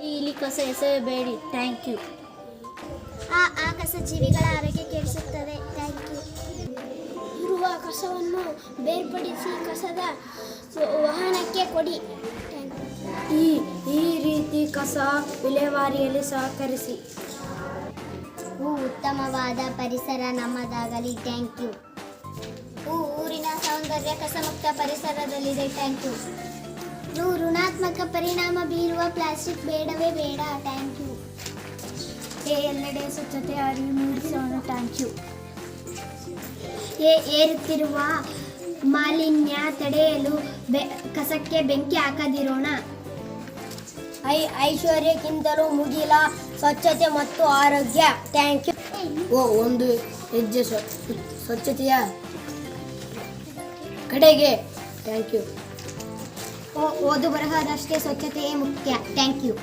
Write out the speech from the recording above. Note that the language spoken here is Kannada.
ಇಲ್ಲಿ ಕಸ ಎಸೆಯಬೇಡಿ. Thank you. ಆ ಕಸ ಜೀವಿಗಳ ಆರೋಗ್ಯ ಕೆಡಿಸುತ್ತದೆ. Thank you. ಇರುವ ಕಸವನ್ನು ಬೇರ್ಪಡಿಸಿ ಕಸದ ವಾಹನಕ್ಕೆ ಕೊಡಿ. ಈ ರೀತಿ ಕಸ ವಿಲೇವಾರಿಯಲ್ಲಿ ಸಹಕರಿಸಿ. ಉತ್ತಮವಾದ ಪರಿಸರ ನಮ್ಮದಾಗಲಿ. Thank you. ಊರಿನ ಸೌಂದರ್ಯ ಕಸಮುಕ್ತ ಪರಿಸರದಲ್ಲಿದೆ. Thank you. ಋಣಾತ್ಮಕ ಪರಿಣಾಮ ಬೀರುವ ಪ್ಲಾಸ್ಟಿಕ್ ಬೇಡವೇ ಬೇಡ. Thank you. ಎಲ್ಲೆಡೆ ಸ್ವಚ್ಛತೆ ಅರಿವು ಮೂಡಿಸೋಣ. Thank you. ಏರುತ್ತಿರುವ ಮಾಲಿನ್ಯ ತಡೆಯಲು ಕಸಕ್ಕೆ ಬೆಂಕಿ ಹಾಕದಿರೋಣ. ಐಶ್ವರ್ಯಕ್ಕಿಂತಲೂ ಮುಗಿಲ ಸ್ವಚ್ಛತೆ ಮತ್ತು ಆರೋಗ್ಯ. Thank you. ಒಂದು ಹೆಜ್ಜೆ ಸ್ವಚ್ಛತೆಯ ಕಡೆಗೆ. Thank you. ಓದು ಬರಹದಷ್ಟೇ ಸ್ವಚ್ಛತೆಯೇ ಮುಖ್ಯ. Thank you.